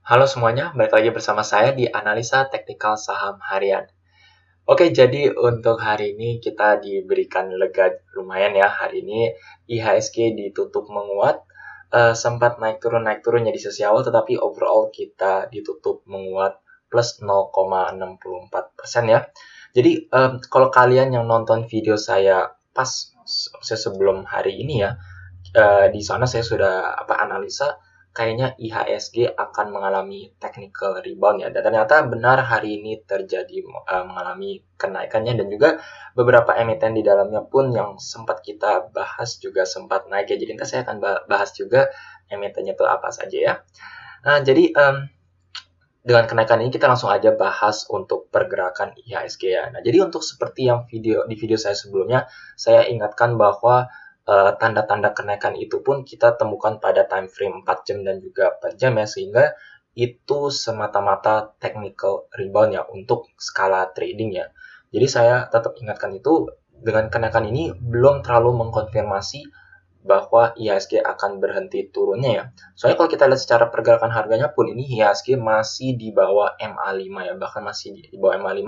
Halo semuanya, balik lagi bersama saya di Analisa Teknikal Saham Harian. Oke, jadi untuk hari ini kita diberikan lega lumayan ya. Hari ini IHSG ditutup menguat, sempat naik turunnya di sesi awal, tetapi overall kita ditutup menguat plus 0,64% ya. Jadi kalau kalian yang nonton video saya pas sebelum hari ini ya, di sana saya sudah analisa kayaknya IHSG akan mengalami technical rebound ya. Dan ternyata benar hari ini terjadi mengalami kenaikannya, dan juga beberapa emiten di dalamnya pun yang sempat kita bahas juga sempat naik ya. Jadi nanti saya akan bahas juga emitennya itu apa saja ya. Nah, jadi dengan kenaikan ini kita langsung aja bahas untuk pergerakan IHSG ya. Nah, jadi untuk seperti yang di video saya sebelumnya, saya ingatkan bahwa tanda-tanda kenaikan itu pun kita temukan pada time frame 4 jam dan juga 4 jam ya, sehingga itu semata-mata technical rebound ya untuk skala trading ya. Jadi saya tetap ingatkan itu, dengan kenaikan ini belum terlalu mengkonfirmasi bahwa IHSG akan berhenti turunnya ya. Soalnya kalau kita lihat secara pergerakan harganya pun ini IHSG masih di bawah MA5 ya, bahkan masih di bawah MA5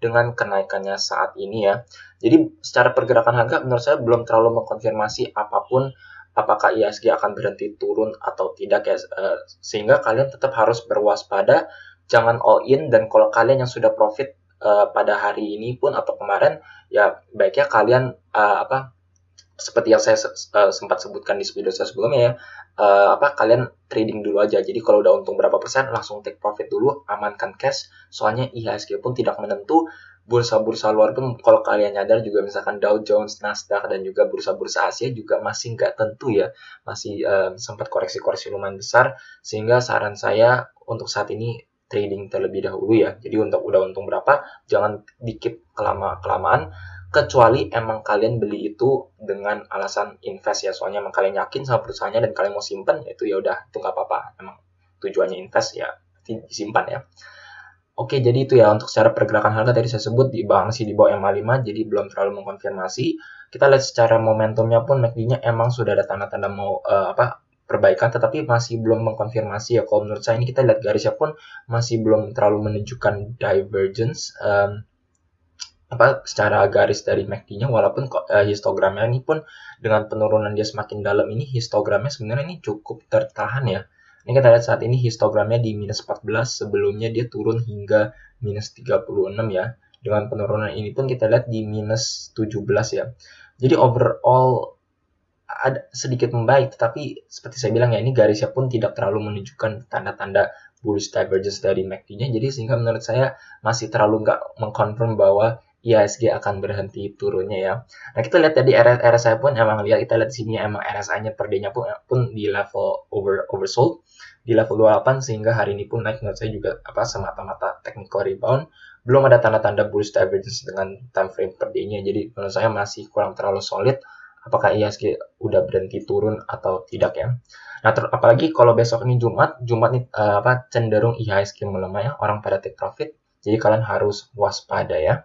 dengan kenaikannya saat ini ya. Jadi secara pergerakan harga menurut saya belum terlalu mengkonfirmasi apapun apakah IHSG akan berhenti turun atau tidak ya. Sehingga kalian tetap harus berwaspada, jangan all in, dan kalau kalian yang sudah profit pada hari ini pun atau kemarin ya, baiknya kalian seperti yang saya sempat sebutkan di video saya sebelumnya ya, kalian trading dulu aja. Jadi kalau udah untung berapa persen langsung take profit dulu, amankan cash. Soalnya IHSG pun tidak menentu, bursa-bursa luar pun kalau kalian nyadar juga, misalkan Dow Jones, Nasdaq, dan juga bursa-bursa Asia juga masih nggak tentu ya, masih sempat koreksi-koreksi lumayan besar. Sehingga saran saya untuk saat ini trading terlebih dahulu ya. Jadi untuk udah untung berapa, jangan dikit kelamaan, kecuali emang kalian beli itu dengan alasan invest ya, soalnya emang kalian yakin sama perusahaannya dan kalian mau simpen, itu ya udah, itu nggak apa-apa, emang tujuannya invest ya disimpan ya. Oke, jadi itu ya untuk secara pergerakan harga tadi saya sebut di bawah, masih di bawah MA5, jadi belum terlalu mengkonfirmasi. Kita lihat secara momentumnya pun MACD-nya emang sudah ada tanda-tanda mau perbaikan, tetapi masih belum mengkonfirmasi ya. Kalau menurut saya ini kita lihat garisnya pun masih belum terlalu menunjukkan divergence secara garis dari MACD-nya, walaupun histogramnya ini pun dengan penurunan dia semakin dalam ini, histogramnya sebenarnya ini cukup tertahan ya. Ini kita lihat saat ini histogramnya di minus 14, sebelumnya dia turun hingga minus 36 ya. Dengan penurunan ini pun kita lihat di minus 17 ya. Jadi overall ada sedikit membaik, tetapi seperti saya bilang ya, ini garisnya pun tidak terlalu menunjukkan tanda-tanda bullish divergence dari MACD-nya, jadi sehingga menurut saya masih terlalu nggak mengkonfirm bahwa IHSG akan berhenti turunnya ya. Nah, kita lihat tadi RSI pun emang lihat, kita lihat di sini emang RSI-nya per day-nya pun di level oversold di level 28, sehingga hari ini pun naik. Menurut saya juga semata-mata technical rebound, belum ada tanda-tanda bullish divergence dengan time frame per day-nya, jadi menurut saya masih kurang terlalu solid apakah IHSG udah berhenti turun atau tidak ya. Nah, apalagi kalau besok ini Jumat nih cenderung IHSG melemah ya, orang pada take profit. Jadi kalian harus waspada ya.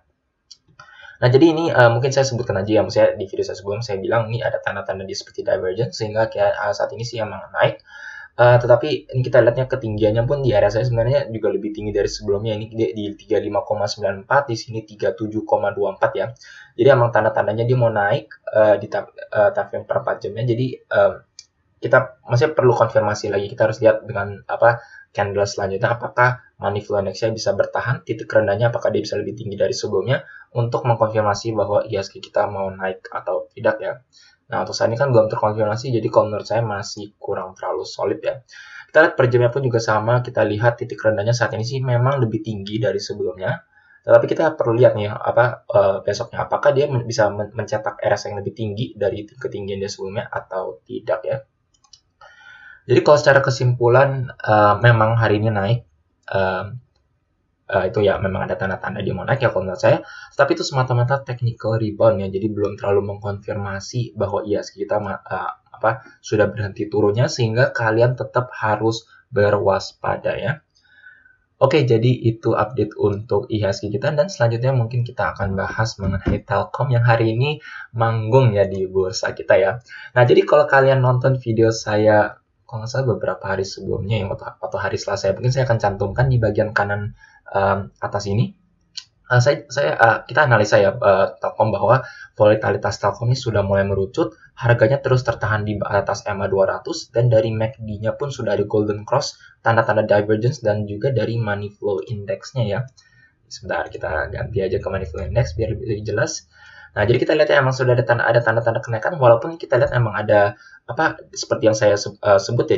Nah, jadi ini mungkin saya sebutkan aja ya, maksudnya di video saya sebelum saya bilang ini ada tanda-tanda di seperti divergence, sehingga kayak saat ini sih emang naik. Tetapi ini kita lihatnya ketinggiannya pun di area saya sebenarnya juga lebih tinggi dari sebelumnya. Ini di 35,94, di sini 37,24 ya. Jadi emang tanda-tandanya dia mau naik di time frame per 4 jamnya. Jadi kita masih perlu konfirmasi lagi. Kita harus lihat dengan candle selanjutnya, apakah money flow index-nya bisa bertahan, titik rendahnya apakah dia bisa lebih tinggi dari sebelumnya, untuk mengkonfirmasi bahwa IHSG kita mau naik atau tidak ya. Nah, untuk saat ini kan belum terkonfirmasi, jadi kalau menurut saya masih kurang terlalu solid ya. Kita lihat per jamnya pun juga sama, kita lihat titik rendahnya saat ini sih memang lebih tinggi dari sebelumnya. Tetapi kita perlu lihat nih besoknya, apakah dia bisa mencetak RSI yang lebih tinggi dari ketinggian dia sebelumnya atau tidak ya. Jadi kalau secara kesimpulan memang hari ini naik, itu ya memang ada tanda-tanda dia mau naik ya kalau menurut saya, tapi itu semata-mata technical rebound ya, jadi belum terlalu mengkonfirmasi bahwa IHSG kita sudah berhenti turunnya, sehingga kalian tetap harus berwaspada ya. Oke, jadi itu update untuk IHSG kita, dan selanjutnya mungkin kita akan bahas mengenai Telkom yang hari ini manggung ya di bursa kita ya. Nah, jadi kalau kalian nonton video saya kalau nggak salah beberapa hari sebelumnya yang atau hari Selasa. Mungkin saya akan cantumkan di bagian kanan atas ini. Kita analisa ya Telkom bahwa volatilitas Telkom ini sudah mulai merucut, harganya terus tertahan di atas EMA 200 dan dari MACD-nya pun sudah ada golden cross, tanda-tanda divergence dan juga dari money flow index-nya ya. Sebentar kita ganti aja ke money flow index biar lebih jelas. Nah, jadi kita lihat ya emang sudah ada tanda-tanda kenaikan walaupun kita lihat emang ada seperti yang saya sebut ya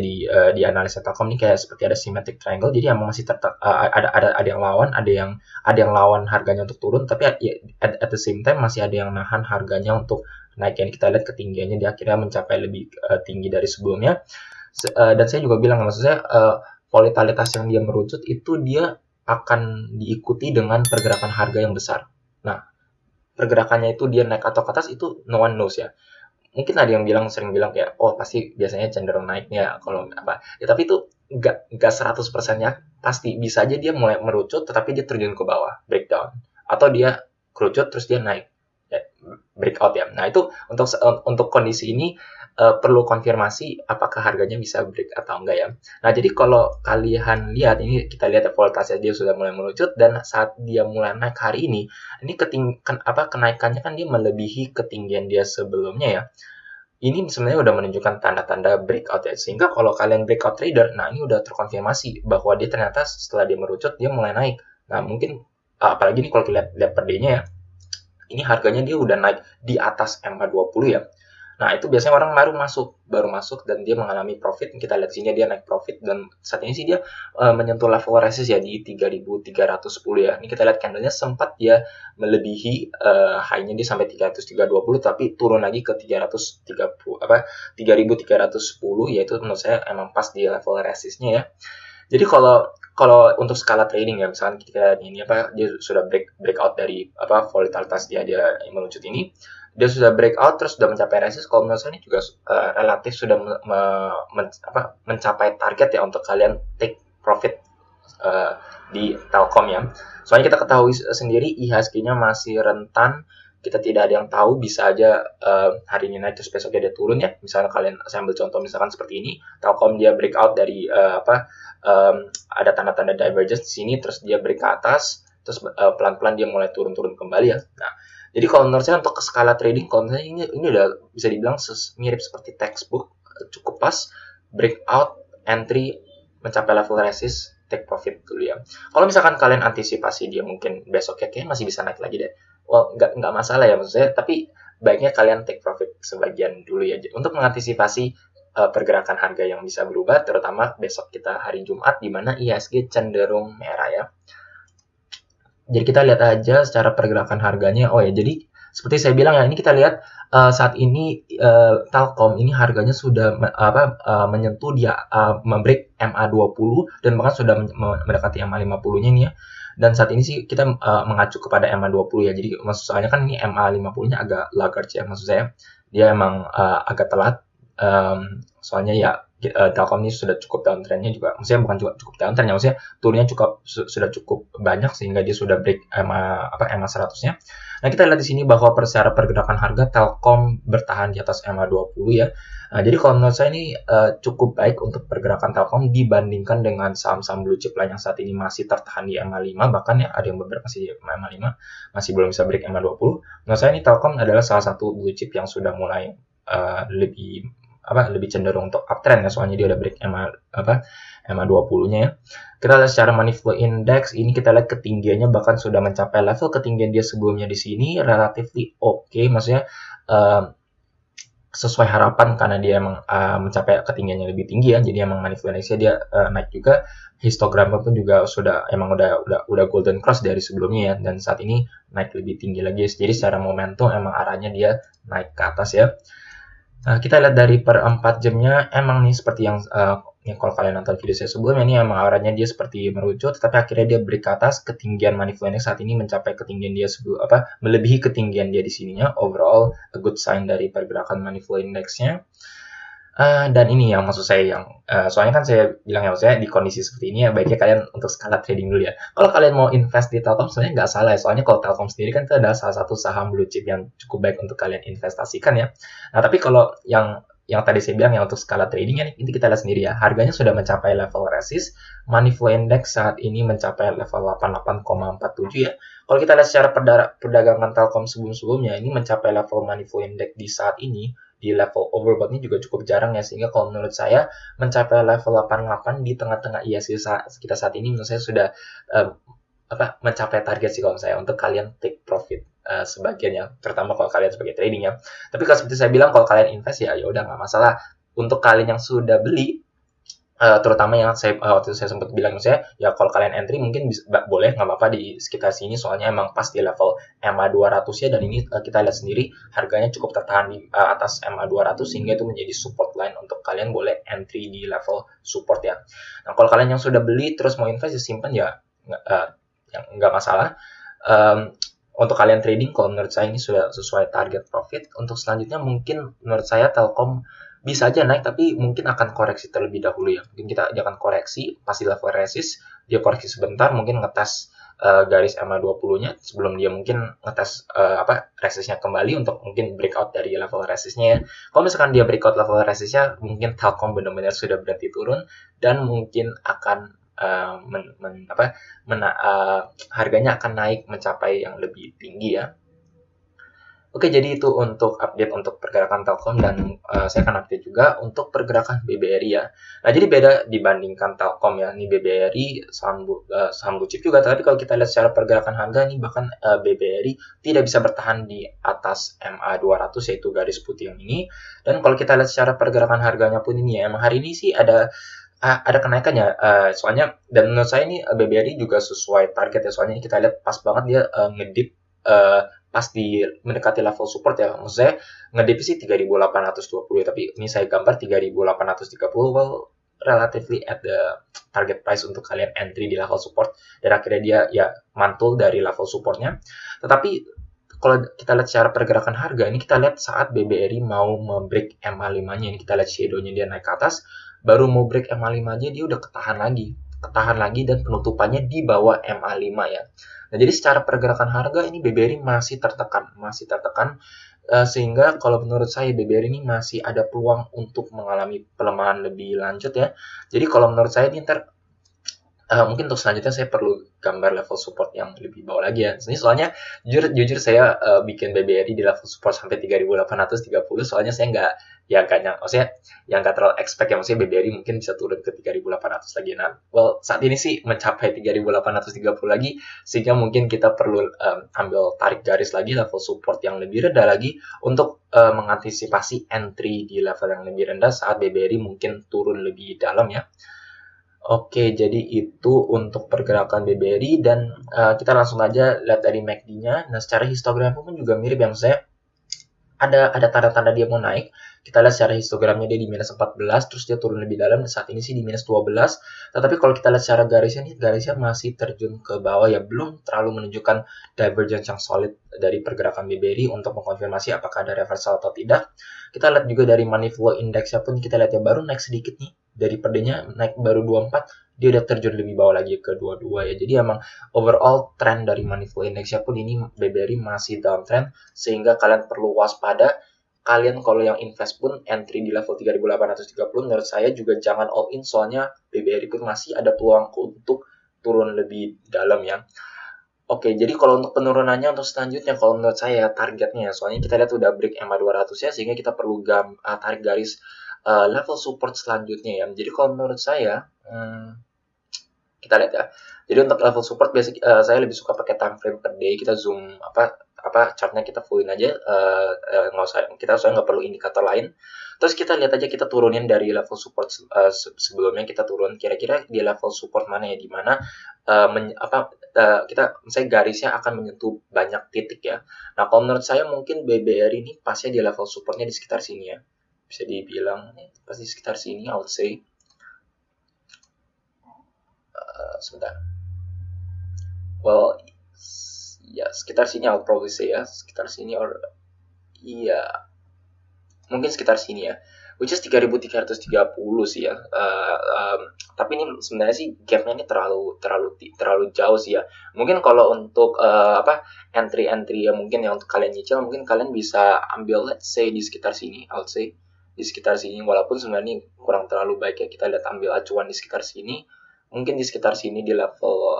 di analisa Telkom ini kayak seperti ada symmetric triangle. Jadi emang masih ada yang lawan, ada yang lawan harganya untuk turun, tapi at the same time masih ada yang nahan harganya untuk naik. Yang kita lihat ketinggiannya dia akhirnya mencapai lebih tinggi dari sebelumnya. Dan saya juga bilang maksud saya volatilitas yang dia merucut itu dia akan diikuti dengan pergerakan harga yang besar. Nah, pergerakannya itu dia naik atau ke atas itu no one knows ya. Mungkin ada yang sering bilang kayak pasti biasanya cenderung naiknya kalau ya, tapi itu enggak 100% ya, pasti bisa aja dia mulai merucut tetapi dia terjun ke bawah, breakdown, atau dia kerucut terus dia naik ya, breakout ya. Nah, itu untuk kondisi ini perlu konfirmasi apakah harganya bisa break atau enggak ya. Nah, jadi kalau kalian lihat ini, kita lihat ya volatilitasnya dia sudah mulai merucut dan saat dia mulai naik hari ini kenaikannya kan dia melebihi ketinggian dia sebelumnya ya. Ini sebenarnya udah menunjukkan tanda-tanda breakout ya. Sehingga kalau kalian breakout trader, nah ini udah terkonfirmasi bahwa dia ternyata setelah dia merucut dia mulai naik. Nah, mungkin apalagi nih kalau lihat per day-nya ya. Ini harganya dia udah naik di atas EMA 20 ya. Nah, itu biasanya orang baru masuk dan dia mengalami profit. Kita lihat sini dia naik profit dan saat ini sih dia menyentuh level resist ya di 3.310 ya. Ini kita lihat candlenya sempat dia melebihi high-nya dia sampai 3.320 tapi turun lagi ke 3.310 yaitu menurut saya emang pas di level resistnya ya. Jadi kalau untuk skala trading ya, misalkan kita ini dia sudah breakout dari volatilitas dia melucut ini, dia sudah breakout terus sudah mencapai resist. Kalau menurut saya ini juga relatif sudah mencapai target ya untuk kalian take profit di Telkom ya. Soalnya kita ketahui sendiri IHSG-nya masih rentan, kita tidak ada yang tahu, bisa aja hari ini naik terus besoknya dia turun ya. Misalnya saya ambil contoh misalkan seperti ini, Telkom dia breakout dari ada tanda-tanda divergence di sini, terus dia break ke atas, terus pelan-pelan dia mulai turun-turun kembali ya. Nah, jadi kalau menurut saya untuk skala trading, kalau misalnya ini udah bisa dibilang mirip seperti textbook, cukup pas, breakout, entry, mencapai level resist, take profit dulu ya. Kalau misalkan kalian antisipasi dia mungkin besoknya kayaknya masih bisa naik lagi deh. Nggak masalah ya maksud saya, tapi baiknya kalian take profit sebagian dulu ya. Untuk mengantisipasi pergerakan harga yang bisa berubah, terutama besok kita hari Jumat, di mana IHSG cenderung merah ya. Jadi kita lihat aja secara pergerakan harganya. Jadi seperti saya bilang ya, ini kita lihat saat ini Telkom ini harganya sudah menyentuh dia membreak MA 20 dan bahkan sudah mendekati MA 50-nya nih ya. Dan saat ini sih kita mengacu kepada MA 20 ya. Jadi soalnya kan ini MA 50-nya agak laggard ya, maksud saya. Dia emang agak telat. Soalnya ya Telkom ini sudah cukup downtrendnya juga, maksudnya bukan juga cukup downtrend ya, maksudnya turunnya sudah cukup banyak sehingga dia sudah break MA 100-nya. Nah, kita lihat di sini bahwa secara pergerakan harga Telkom bertahan di atas MA 20 ya. Nah, jadi kalau menurut saya ini cukup baik untuk pergerakan Telkom dibandingkan dengan saham-saham blue chip lain yang saat ini masih tertahan di MA 5, bahkan ya ada yang beberapa masih di MA 5 masih belum bisa break MA 20. Menurut saya ini Telkom adalah salah satu blue chip yang sudah mulai lebih cenderung untuk uptrend ya, soalnya dia udah break MA 20-nya ya. Kita lihat secara money flow index, ini kita lihat ketinggiannya bahkan sudah mencapai level ketinggian dia sebelumnya di sini, relatively oke, maksudnya sesuai harapan karena dia emang mencapai ketinggiannya lebih tinggi ya. Jadi emang money flow index-nya dia naik juga. Histogramnya pun juga sudah golden cross dari sebelumnya ya, dan saat ini naik lebih tinggi lagi. Jadi secara momentum emang arahnya dia naik ke atas ya. Nah, kita lihat dari per 4 jamnya, emang nih seperti yang kalau kalian nonton video saya sebelumnya, ini emang arahnya dia seperti merucut, tapi akhirnya dia break ke atas. Ketinggian money flow index saat ini mencapai ketinggian dia melebihi ketinggian dia di sininya. Overall, a good sign dari pergerakan money flow index-nya. Dan ini yang maksud saya soalnya kan saya bilang ya, maksudnya di kondisi seperti ini ya baiknya kalian untuk skala trading dulu ya. Kalau kalian mau invest di Telkom sebenarnya nggak salah ya, soalnya kalau Telkom sendiri kan itu adalah salah satu saham blue chip yang cukup baik untuk kalian investasikan ya. Nah, tapi kalau yang yang tadi saya bilang ya untuk skala trading ini kita lihat sendiri ya. Harganya sudah mencapai level resist. Money flow index saat ini mencapai level 88,47 ya. Kalau kita lihat secara perdagangan Telkom sebelum-sebelumnya ini mencapai level money flow index di saat ini di level overbought ini juga cukup jarang ya, sehingga kalau menurut saya mencapai level 88 di tengah-tengah ISG kita saat ini menurut saya sudah mencapai target sih kalau saya untuk kalian take profit sebagian ya, terutama kalau kalian sebagai trading ya. Tapi kalau seperti saya bilang, kalau kalian invest ya udah nggak masalah. Untuk kalian yang sudah beli, terutama yang saya waktu itu saya sempat bilang saya ya kalau kalian entry mungkin boleh nggak apa-apa di sekitar sini, soalnya emang pas di level MA 200 ya, dan ini kita lihat sendiri harganya cukup tertahan di atas MA 200 sehingga itu menjadi support line untuk kalian boleh entry di level support ya. Nah kalau kalian yang sudah beli terus mau invest ya simpan ya, nggak masalah. Untuk kalian trading, kalau menurut saya ini sudah sesuai target profit. Untuk selanjutnya mungkin menurut saya Telkom bisa aja naik, tapi mungkin akan koreksi terlebih dahulu ya. Mungkin dia akan koreksi pas di level resist, dia koreksi sebentar, mungkin ngetes garis MA 20-nya sebelum dia mungkin ngetes resistnya kembali untuk mungkin breakout dari level resistnya ya. Kalau misalkan dia breakout level resistnya, mungkin Telkom benar-benar sudah berhenti turun dan mungkin akan harganya akan naik mencapai yang lebih tinggi ya. Oke, jadi itu untuk update untuk pergerakan Telkom, dan saya akan update juga untuk pergerakan BBRI ya. Nah, jadi beda dibandingkan Telkom ya. Ini BBRI saham blue chip juga, tapi kalau kita lihat secara pergerakan harga ini bahkan BBRI tidak bisa bertahan di atas MA 200 yaitu garis putih yang ini. Dan kalau kita lihat secara pergerakan harganya pun ini ya, emang hari ini sih ada kenaikannya, soalnya, dan menurut saya ini BBRI juga sesuai target ya, soalnya kita lihat pas banget dia ngedip pas di mendekati level support ya, maksudnya ngedip sih 3820, tapi ini saya gambar 3830, well relatively at the target price untuk kalian entry di level support, dan akhirnya dia ya mantul dari level supportnya. Tetapi kalau kita lihat secara pergerakan harga ini, kita lihat saat BBRI mau membreak MA5-nya, ini kita lihat shadow-nya dia naik ke atas, baru mau break MA5 aja dia udah ketahan lagi dan penutupannya di bawah MA5 ya. Nah, jadi secara pergerakan harga ini BBRI masih tertekan sehingga kalau menurut saya BBRI ini masih ada peluang untuk mengalami pelemahan lebih lanjut ya. Jadi kalau menurut saya ini mungkin untuk selanjutnya saya perlu gambar level support yang lebih bawah lagi ya. Ini soalnya jujur saya bikin BBRI di level support sampai 3830, soalnya saya maksudnya nggak terlalu expect ya, maksudnya BBRI mungkin bisa turun ke 3800 lagi. Nah, well saat ini sih mencapai 3830 lagi, sehingga mungkin kita perlu ambil tarik garis lagi level support yang lebih rendah lagi untuk mengantisipasi entry di level yang lebih rendah saat BBRI mungkin turun lebih dalam ya. Oke, jadi itu untuk pergerakan BBRI, dan kita langsung aja lihat dari MACD-nya. Nah, secara histogram pun juga mirip yang saya ada tanda-tanda dia mau naik. Kita lihat secara histogramnya dia di minus 14, terus dia turun lebih dalam, dan saat ini sih di minus 12. Tetapi kalau kita lihat secara garisnya masih terjun ke bawah ya, belum terlalu menunjukkan divergence yang solid dari pergerakan BBRI untuk mengkonfirmasi apakah ada reversal atau tidak. Kita lihat juga dari money flow index-nya pun kita lihat ya baru naik sedikit nih, dari per-day-nya naik baru 24, dia udah terjun lebih bawah lagi ke 22 ya. Jadi emang overall trend dari money flow index-nya pun ini BBRI masih downtrend, sehingga kalian perlu waspada. Kalian kalau yang invest pun entry di level 3830, menurut saya juga jangan all in, soalnya BBRI pun masih ada peluang untuk turun lebih dalam ya. Oke, jadi kalau untuk penurunannya untuk selanjutnya, kalau menurut saya targetnya ya, soalnya kita lihat udah break MA 200 ya, sehingga kita perlu tarik garis level support selanjutnya ya. Jadi kalau menurut saya kita lihat ya. Jadi untuk level support biasanya saya lebih suka pakai time frame per day. Kita zoom chartnya kita fullin aja, kita soalnya nggak perlu indikator lain. Terus kita lihat aja, kita turunin dari level support sebelumnya, kita turun kira-kira di level support mana ya, di mana kita misalnya garisnya akan menyentuh banyak titik ya. Nah, kalau menurut saya mungkin BBRI ini pasnya di level supportnya di sekitar sini ya, bisa dibilang pasti sekitar sini, I would say. Sebentar. Well, ya sekitar sini, I'll probably say ya, sekitar sini, or iya mungkin sekitar sini ya, which is 3330 sih ya. Tapi ini sebenarnya sih gapnya ini terlalu jauh sih ya. Mungkin kalau untuk entry ya, mungkin yang untuk kalian nyicil, mungkin kalian bisa ambil let's say di sekitar sini, I'll say di sekitar sini, walaupun sebenarnya kurang terlalu baik ya. Kita lihat ambil acuan di sekitar sini, mungkin di sekitar sini di level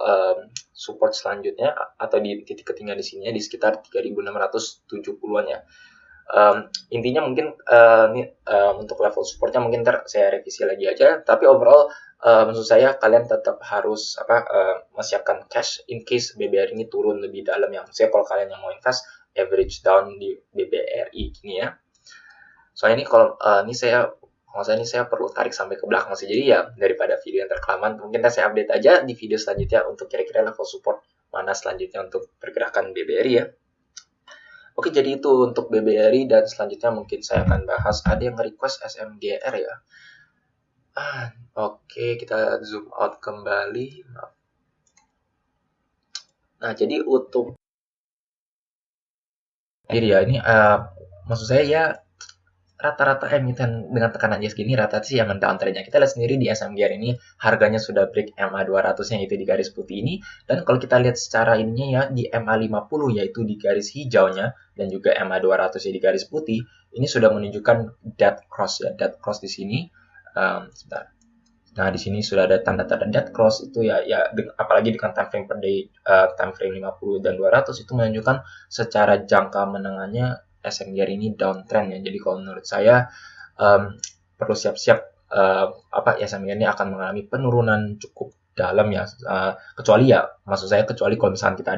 support selanjutnya atau di titik ketinggian di sini ya, di sekitar 3670-an ya. Intinya mungkin untuk level supportnya mungkin ntar saya revisi lagi aja, tapi overall maksud saya kalian tetap harus mempersiapkan cash in case BBR ini turun lebih dalam ya. Maksudnya kalau kalian yang mau invest average down di BBRI gini ya. Soalnya ini kalau ini saya perlu tarik sampai ke belakang sih. Jadi ya daripada video yang terkelamaan, mungkin saya update aja di video selanjutnya untuk kira-kira level support mana selanjutnya untuk pergerakan BBRI ya. Oke, jadi itu untuk BBRI, dan selanjutnya mungkin saya akan bahas, ada yang request SMGR ya. Oke, kita zoom out kembali. Nah, jadi untuk ini maksud saya ya rata-rata emiten dengan tekanan ISG ini rata-rata sih yang downtrendnya. Kita lihat sendiri di SMGR ini harganya sudah break MA200-nya yaitu di garis putih ini, dan kalau kita lihat secara ininya ya di MA50 yaitu di garis hijaunya dan juga MA200 ya di garis putih, ini sudah menunjukkan dead cross ya, dead cross di sini. Sebentar. Nah, di sini sudah ada tanda-tanda dead cross itu ya apalagi dengan time frame per day, time frame 50 dan 200 itu menunjukkan secara jangka menengahnya SMGR ini downtrend ya. Jadi kalau menurut saya perlu siap-siap SMGR ini akan mengalami penurunan cukup dalam ya, kecuali kalau misalnya kita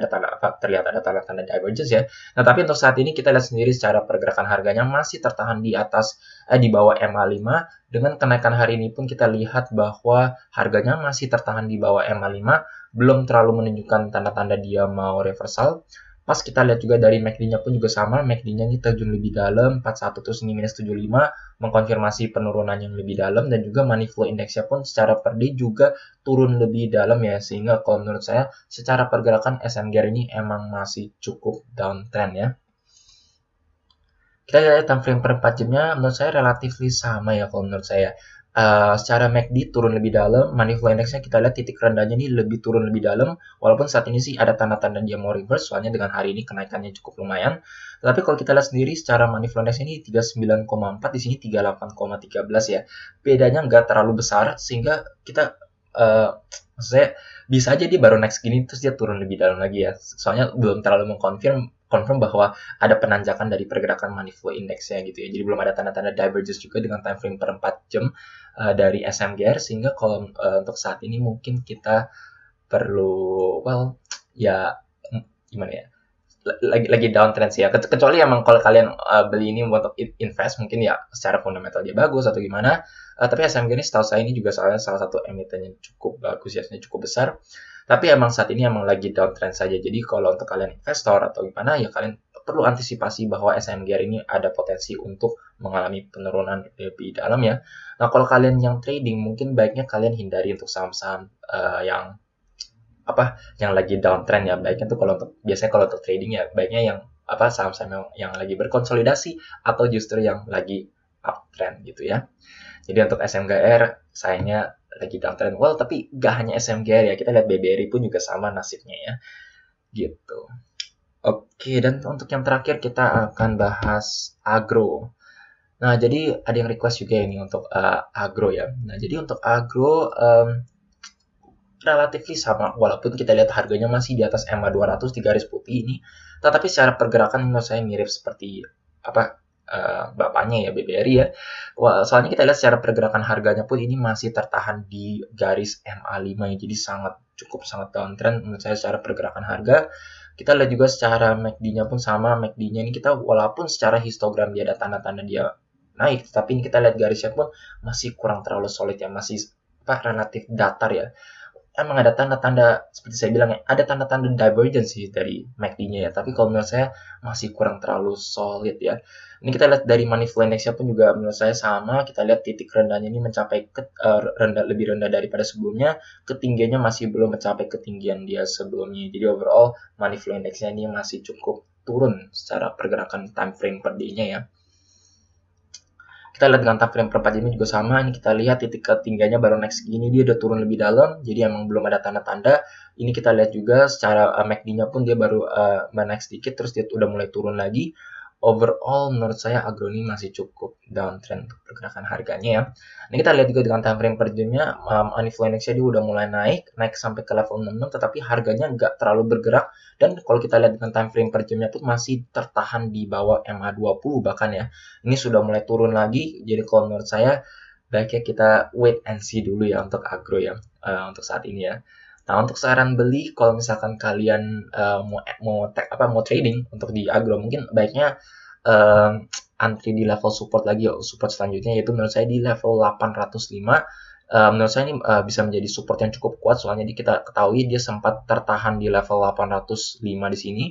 terlihat ada tanda-tanda divergence ya. Nah, tapi untuk saat ini kita lihat sendiri secara pergerakan harganya masih tertahan di atas di bawah MA5. Dengan kenaikan hari ini pun kita lihat bahwa harganya masih tertahan di bawah MA5, belum terlalu menunjukkan tanda-tanda dia mau reversal. Pas kita lihat juga dari MACD-nya pun juga sama, MACD-nya ini terjun lebih dalam, 41 terus ini minus 75, mengkonfirmasi penurunan yang lebih dalam, dan juga money flow index-nya pun secara per day juga turun lebih dalam ya, sehingga kalau menurut saya secara pergerakan SMGR ini emang masih cukup downtrend ya. Kita lihat time frame per 4 jamnya, menurut saya relatif sama ya kalau menurut saya. Secara MACD turun lebih dalam, money flow index-nya kita lihat titik rendahnya ini lebih turun lebih dalam, walaupun saat ini sih ada tanda-tanda dia mau reverse, soalnya dengan hari ini kenaikannya cukup lumayan. Tapi kalau kita lihat sendiri secara money flow index ini 39,4, di sini 38,13 ya. Bedanya nggak terlalu besar, sehingga kita maksud saya bisa aja dia baru naik segini terus dia turun lebih dalam lagi ya. Soalnya belum terlalu confirm bahwa ada penanjakan dari pergerakan money flow index-nya gitu ya. Jadi belum ada tanda-tanda divergence juga dengan time frame per 4 jam dari SMGR, sehingga kalau untuk saat ini mungkin kita perlu gimana ya? Lagi downtrend sih ya. Kecuali emang kalau kalian beli ini untuk invest, mungkin ya secara fundamental dia bagus atau gimana. Tapi SMGR ini setahu saya ini juga salah satu emiten yang cukup bagus ya, cukup besar. Tapi emang saat ini emang lagi downtrend saja. Jadi kalau untuk kalian investor atau gimana ya kalian perlu antisipasi bahwa SMGR ini ada potensi untuk mengalami penurunan lebih dalam ya. Nah, kalau kalian yang trading mungkin baiknya kalian hindari untuk saham-saham yang lagi downtrend ya. Baiknya tuh biasanya kalau untuk trading ya baiknya yang saham-saham yang lagi berkonsolidasi atau justru yang lagi uptrend gitu ya. Jadi untuk SMGR sayangnya lagi downtrend. Tapi gak hanya SMGR ya, kita lihat BBRI pun juga sama nasibnya ya. Gitu. Oke, dan untuk yang terakhir kita akan bahas agro. Nah, jadi ada yang request juga ini untuk agro ya. Nah, jadi untuk agro relatif sama, walaupun kita lihat harganya masih di atas MA200 di garis putih ini, tetapi secara pergerakan menurut saya mirip seperti bapaknya ya BBRI ya. Soalnya kita lihat secara pergerakan harganya pun ini masih tertahan di garis MA5 ya, jadi cukup sangat downtrend menurut saya secara pergerakan harga. Kita lihat juga secara MACD-nya pun sama, MACD-nya ini kita walaupun secara histogram dia ada tanda-tanda dia naik, tapi ini kita lihat garisnya pun masih kurang terlalu solid ya, masih relatif datar ya. Emang ada tanda-tanda seperti saya bilang ya, ada tanda-tanda divergence sih dari MACD-nya ya, tapi kalau menurut saya masih kurang terlalu solid ya. Ini kita lihat dari money flow index-nya pun juga menurut saya sama, kita lihat titik rendahnya ini mencapai lebih rendah daripada sebelumnya, ketinggiannya masih belum mencapai ketinggian dia sebelumnya. Jadi overall money flow index-nya ini masih cukup turun secara pergerakan time frame per day-nya ya. Kita lihat dengan time frame per 4 jamnya juga sama. Ini kita lihat titik ketinggiannya baru naik segini, dia udah turun lebih dalam. Jadi emang belum ada tanda-tanda. Ini kita lihat juga secara MACD-nya pun dia baru naik sedikit, terus dia udah mulai turun lagi. overall menurut saya Agro ini masih cukup downtrend untuk pergerakan harganya ya. Ini kita lihat juga dengan time frame per jamnya, money flow index dia udah mulai naik sampai ke level 66, tetapi harganya nggak terlalu bergerak. Dan kalau kita lihat dengan time frame per jamnya pun masih tertahan di bawah MA20 bahkan ya. Ini sudah mulai turun lagi, jadi kalau menurut saya baiknya kita wait and see dulu ya untuk Agro ya, untuk saat ini ya. Nah, untuk saran beli, kalau misalkan kalian mau trading untuk di Agro, mungkin baiknya antri di level support lagi, support selanjutnya yaitu menurut saya di level 805. Menurut saya ini bisa menjadi support yang cukup kuat, soalnya kita ketahui dia sempat tertahan di level 805 di sini.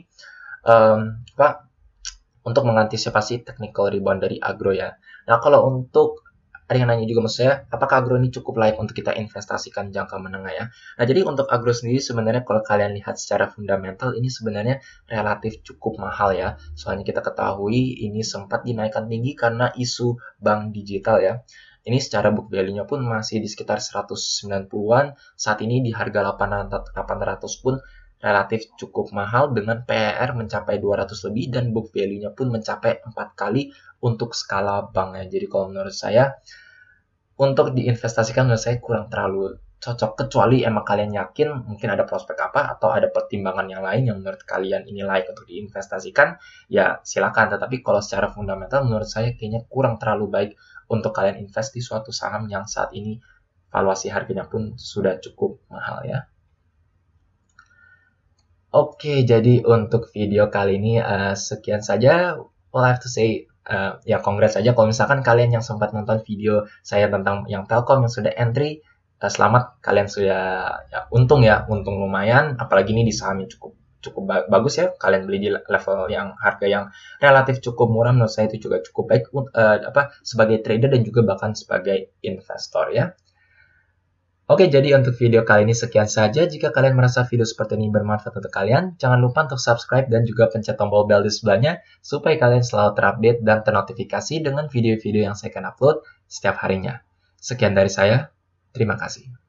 Untuk mengantisipasi technical rebound dari Agro ya. Nah, kalau untuk ada yang nanya juga maksud saya, apakah Agro ini cukup layak untuk kita investasikan jangka menengah ya? Nah, jadi untuk Agro sendiri sebenarnya kalau kalian lihat secara fundamental ini sebenarnya relatif cukup mahal ya. Soalnya kita ketahui ini sempat dinaikkan tinggi karena isu bank digital ya. Ini secara book value-nya pun masih di sekitar 190-an. Saat ini di harga 800 pun relatif cukup mahal dengan PER mencapai 200 lebih dan book value-nya pun mencapai 4 kali untuk skala banknya. Jadi kalau menurut saya untuk diinvestasikan menurut saya kurang terlalu cocok, kecuali emang kalian yakin mungkin ada prospek apa atau ada pertimbangan yang lain yang menurut kalian ini layak untuk diinvestasikan, ya silakan. Tetapi kalau secara fundamental menurut saya kayaknya kurang terlalu baik untuk kalian invest di suatu saham yang saat ini valuasi harganya pun sudah cukup mahal ya. Oke, jadi untuk video kali ini sekian saja. All I have to say, ya congrats saja kalau misalkan kalian yang sempat nonton video saya tentang yang Telkom yang sudah entry, selamat, kalian sudah untung lumayan, apalagi ini di saham yang cukup bagus ya, kalian beli di level yang harga yang relatif cukup murah, menurut saya itu juga cukup baik sebagai trader dan juga bahkan sebagai investor ya. Oke, jadi untuk video kali ini sekian saja. Jika kalian merasa video seperti ini bermanfaat untuk kalian, jangan lupa untuk subscribe dan juga pencet tombol bell di sebelahnya, supaya kalian selalu terupdate dan ternotifikasi dengan video-video yang saya akan upload setiap harinya. Sekian dari saya, terima kasih.